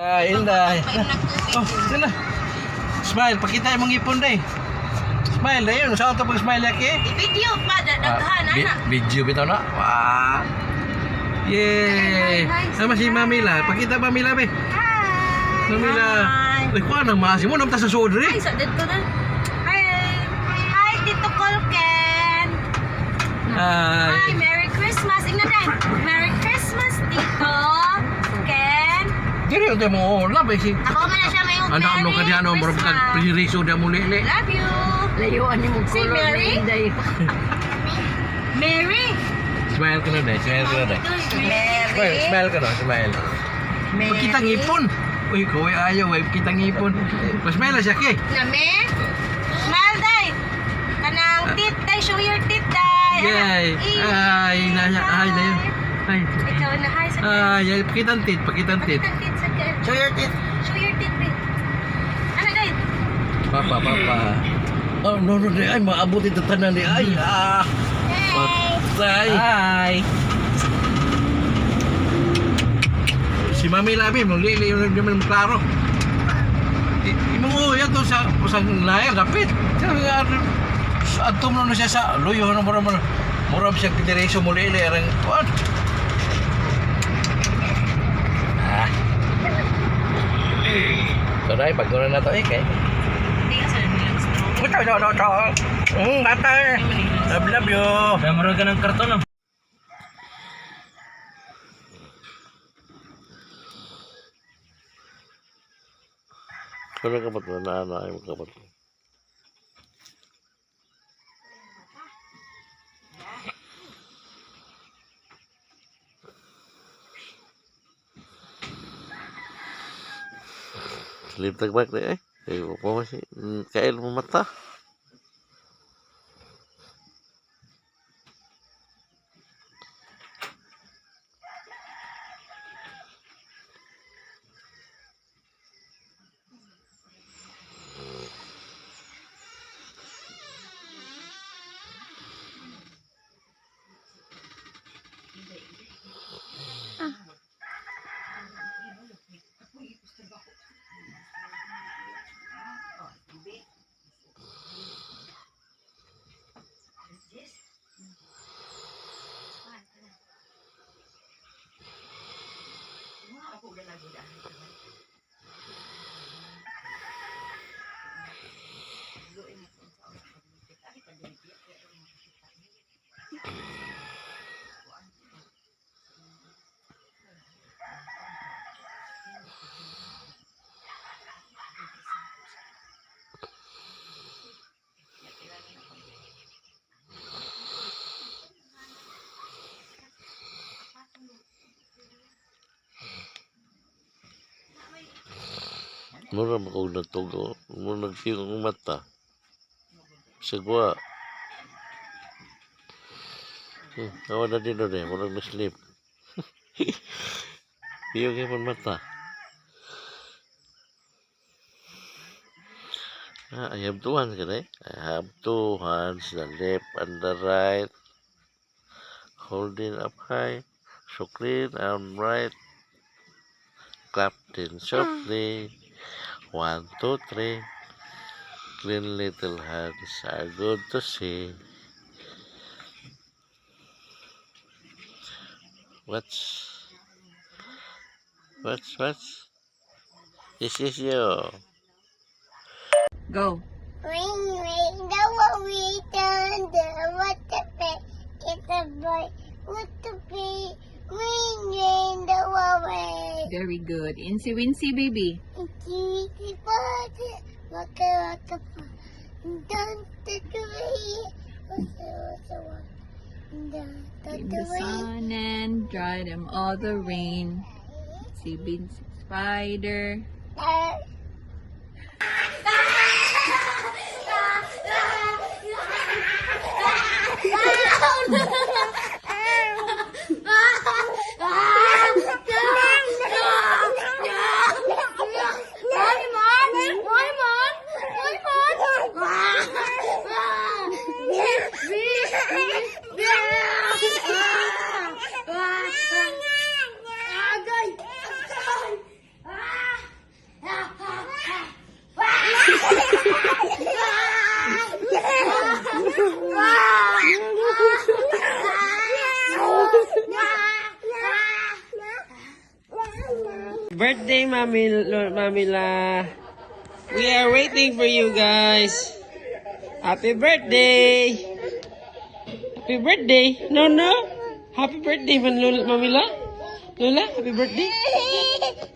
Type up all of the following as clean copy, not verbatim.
Inday. Oh, sila. Smile, pakita yung mga ipon day. Smile day yun. Saan ito pag smile yaki? Video pa, daghan, anak. Video bitaw na. Wow. Yay. Sama si Mamila. Pakita Mamila be. Mamila. Uy, kuha nang maasi mo. Namta sa sodre. Ay, sa dito na. Hi, Tito Colken. Hi. Hi, Merry Christmas. Ingnan din. Merry Christmas, Tito Ken. Dili ito mo. Love eh. Ako man na siya may Anak ano ka diyan. Murag ka pririso dia muli. Love you. Layuan ni mo Si Mary? Mary. Smile ka na day. Smile ka na day. Mary. Smile ka na. Smile. Pakita ngipon. Uy, kaway ayaw. Pakita ngipon. Smile na siya ke. Name? Smile, day. Kanang tit, day. Show your tit, day. Yay. Ay, nanya. Ay, na yun. Ay. Ikaw na, hi, sa Ay, pakita ang tit. Pakita ang tit. Pakita tit sa girl. Show your tit. Show your tit, babe. Ano, day? Papa. Oh, no. Ay, maabot ito tanan ni. Ay, Patay. Hi. Si Mami Labi, lili yung naman klaro. Imungo yan to sa layar, kapit. Atom na siya sa luyo na murab siya pitireso muli arang kuan. Taray, pagkunan na to kay. Ito. Tatay. Love you. Memory ka ng karton no? Ano ka ba't na ay magkabat? Sleep tagbak na eh. Kayo po masih kail mo mata. Mura mo kong natugo. Mura nagtiyong ang mata. Sigwa. Awa na din doon eh. Mura na-sleep. Iyong yung mata. I have two hands, kan? I have two hands, the left and the right. Holding up high. So clean and right. Clap in softly. 1, 2, 3. Clean little hands are good to see. What's? This is you. Go. Ring, the we turn the water pay. It's a boy. What to pay? Ring, the way. Very good. Incy wincy baby. It's party. Waka. Don't take away. What's the one? Don't In take the away. sun and dry them all the rain. See Vincy spider. birthday, Mamila. We are waiting for you guys. Happy birthday. Happy birthday. No. Happy birthday, Mamila. Lola, happy birthday.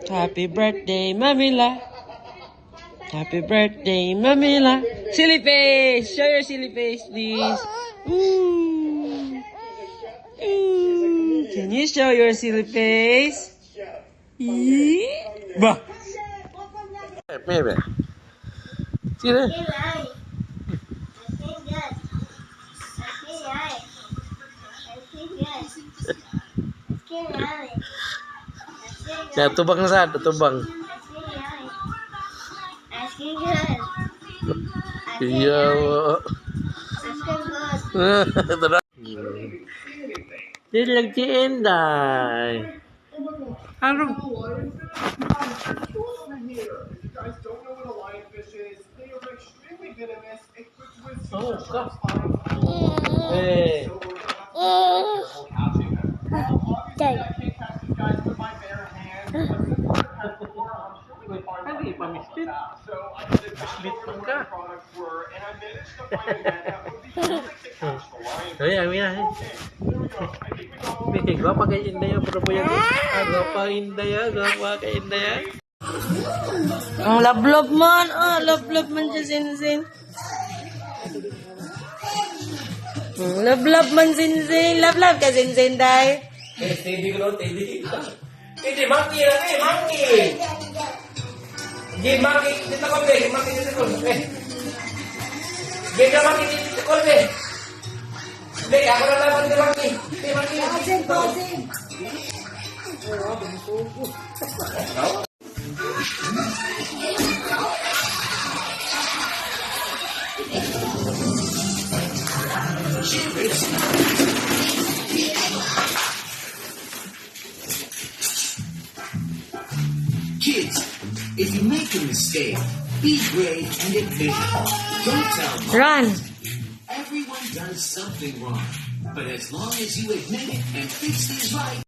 Happy birthday, Mamila. Happy birthday, Mamila. Silly face. Show your silly face, please. Ooh. Ooh. Can you show your silly face? Bah. Maybe. Sino? Ya, tubang na saan? Tubang. Iya. Ito na. Dilag si Inday. Ano? Oh, stop. Hey. Hindi pa mislit. Mislit mo ka. Ay, Amina. Gwapa kay Inday yan. Pero po yan. Gwapa Inday yan. Gwapa kay Inday yan. Ang love-love man. Oh, love-love man siya, Zinzin. Love-love man, Zinzin. Love-love ka, Zinzin, day. Steady ko lang, steady. Hindi, monkey lang eh, monkey. Hindi, monkey. Dito ko, be. Monkey dito ko. Hindi ka monkey dito ko, be. Hindi, ako na lang dito, monkey. Hindi, monkey. Kids, if you make a mistake, be brave and admit it. Don't tell mom. Run. Everyone does something wrong. But as long as you admit it and fix things right,